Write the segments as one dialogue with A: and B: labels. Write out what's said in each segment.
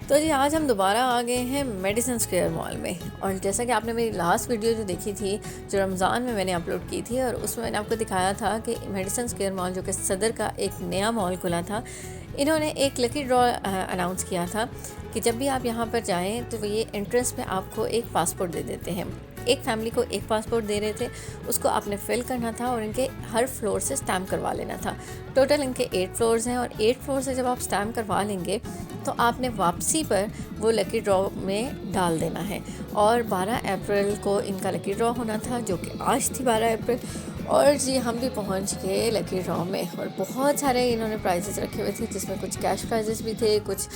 A: तो जी आज हम दोबारा आ गए हैं मेडिसन स्क्वायर मॉल में। और जैसा कि आपने मेरी लास्ट वीडियो जो देखी थी, जो रमज़ान में मैंने अपलोड की थी, और उसमें मैंने आपको दिखाया था कि मेडिसन स्क्वायर मॉल जो कि सदर का एक नया मॉल खुला था, इन्होंने एक लकी ड्रॉ अनाउंस किया था कि जब भी आप यहाँ पर जाएं तो ये एंट्रेंस पे आपको एक पासपोर्ट दे देते हैं। एक फैमिली को एक पासपोर्ट दे रहे थे, उसको आपने फिल करना था और इनके हर फ्लोर से स्टैम्प करवा लेना था। टोटल इनके 8 फ्लोर्स हैं और 8 फ्लोर से जब आप स्टैम्प करवा लेंगे तो आपने वापसी पर वो लकी ड्रॉ में डाल देना है। और 12 अप्रैल को इनका लकी ड्रॉ होना था, जो कि आज थी 12 अप्रैल। और जी हम भी पहुंच गए लकी ड्रॉ में, और बहुत सारे इन्होंने प्राइजेस रखे हुए थे, जिसमें कुछ कैश प्राइजेस भी थे, कुछ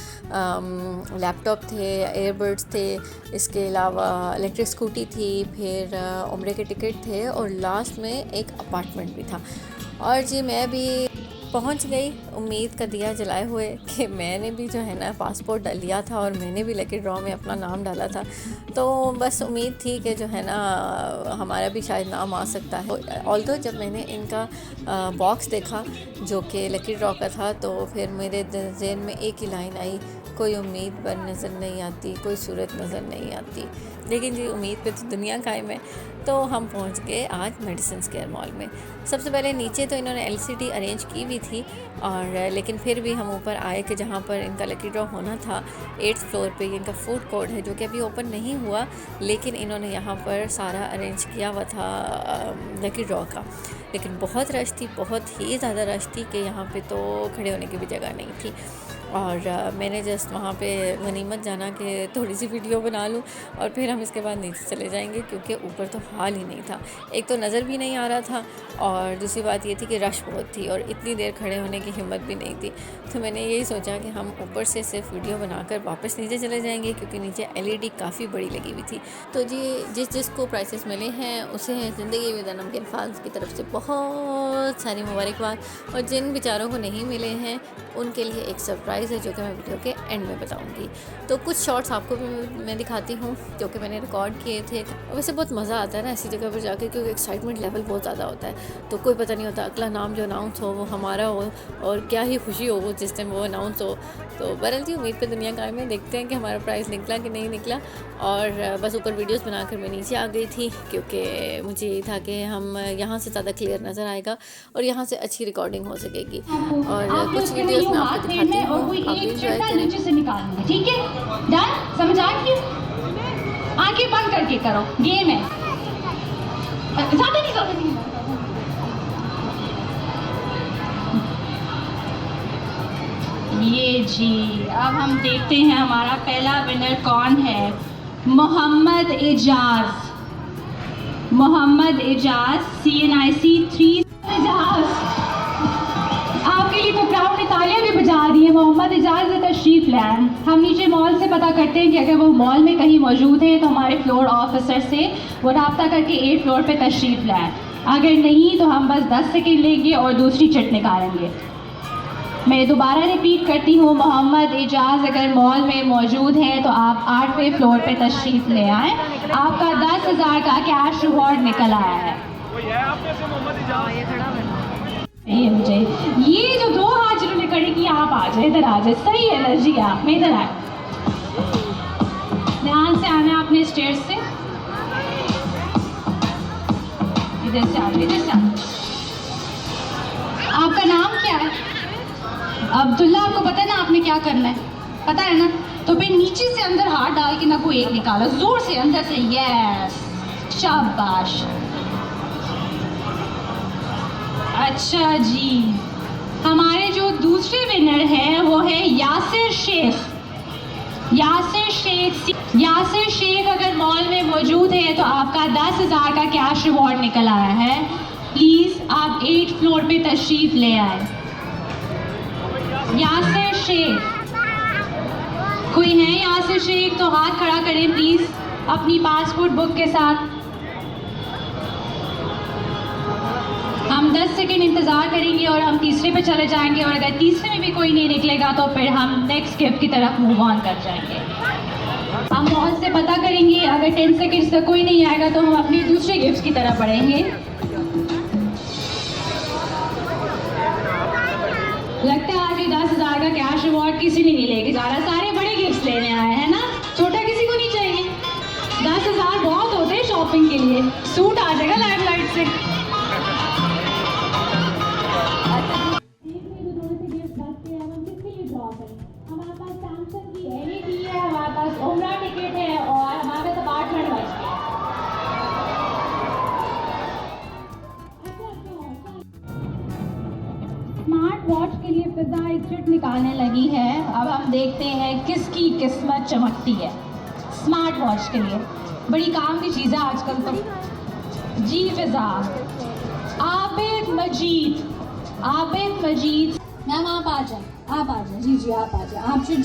A: लैपटॉप थे, एयरबड्स थे, इसके अलावा इलेक्ट्रिक स्कूटी थी, फिर उम्रे के टिकट थे, और लास्ट में एक अपार्टमेंट भी था। और जी मैं भी पहुंच गई उम्मीद का दिया जलाए हुए कि मैंने भी जो है ना पासपोर्ट डाल लिया था और मैंने भी लकी ड्रॉ में अपना नाम डाला था। तो बस उम्मीद थी कि जो है ना हमारा भी शायद नाम आ सकता है। ऑल्दो जब मैंने इनका बॉक्स देखा जो कि लकी ड्रॉ का था, तो फिर मेरे ज़हन में एक ही लाइन आई, कोई उम्मीद पर नज़र नहीं आती, कोई सूरत नज़र नहीं आती। लेकिन जी उम्मीद पे तो दुनिया कायम है। तो हम पहुंच गए आज मेडिसन स्क्वायर मॉल में। सबसे पहले नीचे तो इन्होंने एलसीडी अरेंज की हुई थी, और लेकिन फिर भी हम ऊपर आए कि जहाँ पर इनका लकी ड्रॉ होना था 8th फ्लोर पे इनका फूड कोर्ट है, जो कि अभी ओपन नहीं हुआ, लेकिन इन्होंने यहाँ पर सारा अरेंज किया हुआ था लकी ड्रॉ का। लेकिन बहुत रश थी, बहुत ही ज़्यादा रश थी कि यहाँ पे तो खड़े होने की भी जगह नहीं थी। और मैंने जस्ट वहाँ पे गनीमत जाना कि थोड़ी सी वीडियो बना लूँ और फिर हम इसके बाद नीचे चले जाएंगे, क्योंकि ऊपर तो हाल ही नहीं था। एक तो नज़र भी नहीं आ रहा था, और दूसरी बात ये थी कि रश बहुत थी और इतनी देर खड़े होने की हिम्मत भी नहीं थी। तो मैंने यही सोचा कि हम ऊपर से सिर्फ वीडियो बनाकर वापस नीचे चले जाएंगे, क्योंकि नीचे LED काफ़ी बड़ी लगी हुई थी। तो जी जिसको प्राइसेस मिले हैं उसे ज़िंदगी विद नमकीन फाल्स की तरफ से बहुत सारी मुबारकबाद, और जिन बेचारों को नहीं मिले हैं उनके लिए एक सरप्राइज़ है जो कि मैं वीडियो के एंड में बताऊंगी। तो कुछ शॉर्ट्स आपको भी मैं दिखाती हूँ जो कि मैंने रिकॉर्ड किए थे। वैसे बहुत मज़ा आता है ना ऐसी जगह पर जाके, क्योंकि एक्साइटमेंट लेवल बहुत ज़्यादा होता है। तो कोई पता नहीं होता अगला नाम जो अनाउंस हो वो हमारा हो, और क्या ही खुशी हो वो जिस टाइम वो अनाउंस हो। तो बहरहाल जी उम्मीद पे दुनिया कायम है, देखते हैं कि हमारा प्राइज़ निकला कि नहीं निकला। और बस ऊपर वीडियोस बनाकर मैं नीचे आ गई थी, क्योंकि मुझे ये था कि हम यहाँ से ज़्यादा क्लियर नज़र आएगा और यहाँ से अच्छी रिकॉर्डिंग हो सकेगी। और कुछ वीडियोस मैं आपको दिखाती हूँ, आप भी एंजॉय करें।
B: नीचे से निकालूंगी, ठीक है? डन? समझ आ गई? आंखें बंद करके करो, गेम है। ज़्यादा नहीं। ये जी अब हम देखते हैं हमारा पहला विनर कौन है। मोहम्मद एजाज CNIC 3। एजाज आपके लिए तो क्राउड ने तालियां भी बजा दी है। मोहम्मद एजाज ने तशरीफ लाए। हम नीचे मॉल से पता करते हैं कि अगर वो मॉल में कहीं मौजूद है तो हमारे फ्लोर ऑफिसर से वो रब्ता करके 8 फ्लोर पे तशरीफ लाए। अगर नहीं तो हम बस 10 सेकेंड लेंगे और दूसरी चिट निकालेंगे। मैं दोबारा रिपीट करती हूँ, मोहम्मद एजाज अगर मॉल में मौजूद हैं तो आप 8वें फ्लोर पे तशरीफ़ ले आएँ। आपका 10,000 का कैश रिवॉर्ड निकल आया है। ये जो 2 हाथ जिन्होंने खड़ी की, आप आ जाए, इधर आ जाए, सही एनर्जी है आप में, इधर आए। ध्यान से आना है अपने स्टेयर से, इधर से आ जाए, इधर से आ। आपका नाम क्या है? अब्दुल्ला। आपको पता है ना आपने क्या करना है, पता है ना? तो फिर नीचे से अंदर हाथ डाल के ना कोई एक निकालो, जोर से अंदर से, यस, शाबाश। अच्छा जी, हमारे जो दूसरे विनर हैं वो है यासिर शेख अगर मॉल में मौजूद है तो आपका 10,000 का कैश रिवॉर्ड निकल आया है। प्लीज़ आप 8 फ्लोर पे तशरीफ़ ले आए। यासिर शेख, कोई है यासिर शेख तो हाथ खड़ा करें प्लीज़ अपनी पासपोर्ट बुक के साथ। हम 10 सेकेंड इंतज़ार करेंगे और हम तीसरे पे चले जाएंगे, और अगर तीसरे में भी कोई नहीं निकलेगा तो फिर हम नेक्स्ट गिफ्ट की तरफ मूव ऑन कर जाएंगे। हम मॉल से पता करेंगे, अगर 10 सेकेंड्स तक कोई नहीं आएगा तो हम अपनी दूसरे गिफ्ट की तरफ बढ़ेंगे। लगता है आज 10,000 का कैश रिवॉर्ड किसी ने नहीं लेके जा रहा, सारे बड़े गिफ्ट गिफ्ट लेने आए हैं ना, छोटा किसी को नहीं चाहिए। 10,000 बहुत होते हैं शॉपिंग के लिए, सूट आ जाएगा लाइमलाइट से। हमारे पास सैमसंग की LED है, हमारे पास उम्रा टिकट है और हमारे पास अपार्टमेंट वॉच है। स्मार्ट वॉच के लिए फिजा एक चिट निकालने लगी है। अब हम देखते हैं किसकी किस्मत चमकती है स्मार्ट वॉच के लिए। बड़ी काम की चीज़ है आजकल तो। जी फिजा, आबिद मजीद मैम आप आ जाए, आप आ जाए। जी आप आ जाए, आप जी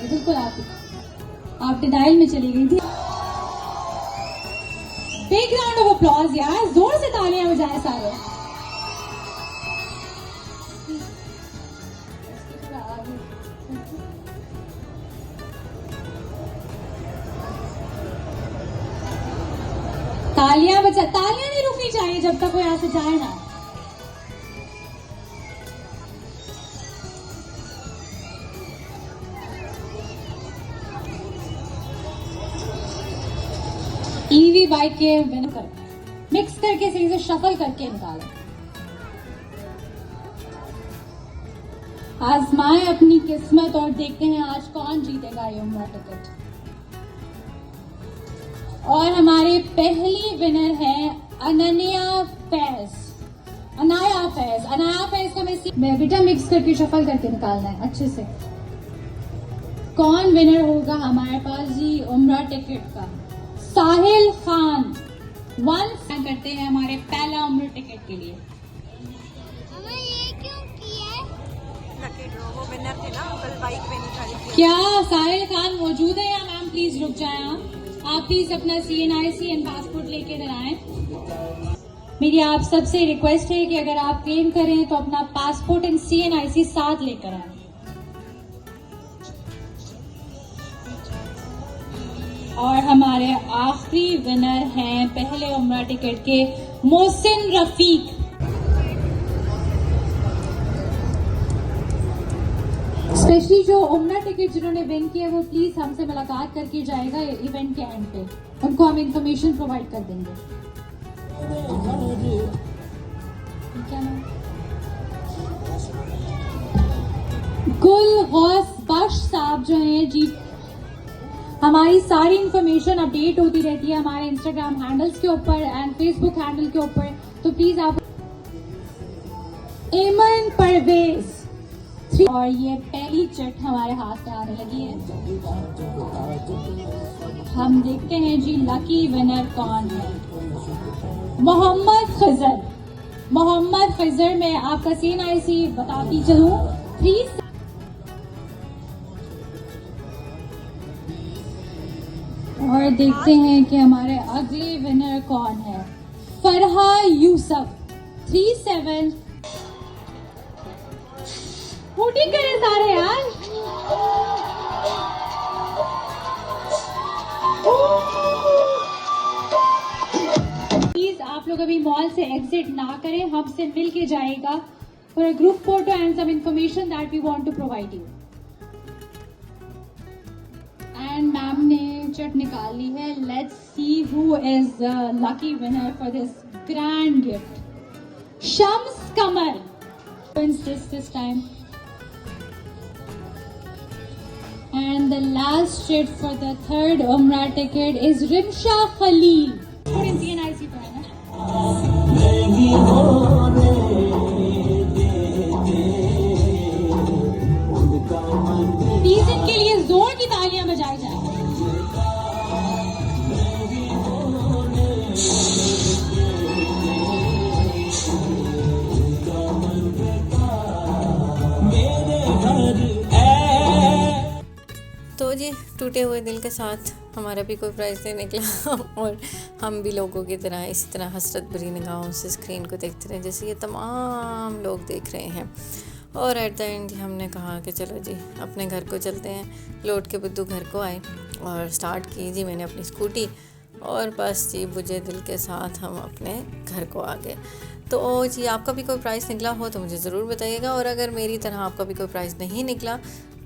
B: बिल्कुल आप डिनाइल में चली गई थी। बिग राउंड ऑफ अप्लॉज यार, जोर से तालियां बजाएं सारे। तालियां नहीं रुकनी चाहिए जब तक कोई यहाँ से जाए ना। ईवी बाइक के विनर मिक्स करके सही से शफल करके निकालें। आजमाएं अपनी किस्मत और देखते हैं आज कौन जीतेगा ये उम्रा टिकट। और हमारे पहली विनर है अनाया फैज का मैं बेटा मिक्स करके शफल करके निकालना है अच्छे से। कौन विनर होगा हमारे पास जी उम्रा टिकट का? साहिल खान 1 करते हैं हमारे पहला उम्र टिकट के लिए।
C: ये क्यों किया? लकी ड्रॉ, वो विनर थे ना, कल बाइक पे नहीं खरीदी।
B: क्या साहिल खान मौजूद है या मैम प्लीज रुक जाएं आप प्लीज अपना CNIC एंड पासपोर्ट लेके इधर आएं। मेरी आप सबसे रिक्वेस्ट है कि अगर आप क्लेम करें तो अपना पासपोर्ट एंड CNIC साथ लेकर आएं। और हमारे आखिरी विनर हैं पहले उम्रा टिकट के मोहसिन रफीक। स्पेशली जो उम्रा टिकट जिन्होंने विन किया वो प्लीज हमसे मुलाकात करके जाएगा इवेंट के एंड पे, उनको हम इंफॉर्मेशन प्रोवाइड कर देंगे। क्या नाम? गुल गौस बख्श साहब जो हैं जी, हमारी सारी इंफॉर्मेशन अपडेट होती रहती है हमारे इंस्टाग्राम हैंडल्स के ऊपर एंड फेसबुक हैंडल के ऊपर, तो प्लीज आप। एमन परवेज और ये पहली चिट हमारे हाथ में आने लगी है। हम देखते हैं जी लकी विनर कौन है। मोहम्मद खजर में आपका CNIC बताती चलूं 3। और देखते हैं कि हमारे अगले विनर कौन है। फरहा यूसुफ 37। वोटिंग करें सारे यार। प्लीज आप लोग अभी मॉल से एग्जिट ना करें, हमसे मिल के जाएगा for a group photo and some information that we want to provide you. And ma'am ने चिट निकाल ली है। Let's see who is the lucky winner for this grand gift. Shams Qamar wins this time. And the last trip for the third Umrah ticket is Rimsha Khalil. Put in CNIC for please इनके लिए जोर की तालियां बजाई जाए।
A: तो जी टूटे हुए दिल के साथ हमारा भी कोई प्राइज़ नहीं निकला और हम भी लोगों की तरह इसी तरह हसरत भरी निगाहों से स्क्रीन को देखते रहे जैसे ये तमाम लोग देख रहे हैं। और एट द एंड हमने कहा कि चलो जी अपने घर को चलते हैं। लौट के बुद्धू घर को आए और स्टार्ट की जी मैंने अपनी स्कूटी और बस जी बुझे दिल के साथ हम अपने घर को आ गए। तो जी आपका भी कोई प्राइज़ निकला हो तो मुझे ज़रूर बताइएगा, और अगर मेरी तरह आपका भी कोई प्राइज़ नहीं निकला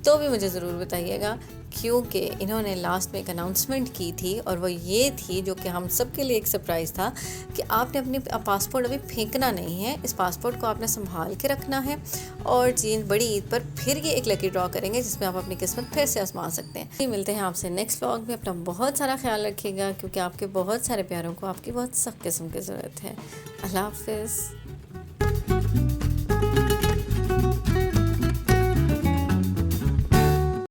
A: तो भी मुझे ज़रूर बताइएगा, क्योंकि इन्होंने लास्ट में एक अनाउंसमेंट की थी और वो ये थी, जो कि हम सब के लिए एक सरप्राइज़ था, कि आपने अपनी पासपोर्ट अभी फेंकना नहीं है, इस पासपोर्ट को आपने संभाल के रखना है और बड़ी ईद पर फिर ये एक लकी ड्रॉ करेंगे जिसमें आप अपनी किस्मत फिर से आजमा सकते हैं। मिलते हैं आपसे नेक्स्ट व्लॉग में। अपना बहुत सारा ख्याल रखिएगा, क्योंकि आपके बहुत सारे प्यारों को आपकी बहुत सख्त किस्म की ज़रूरत है। अल्लाह हाफ़िज़।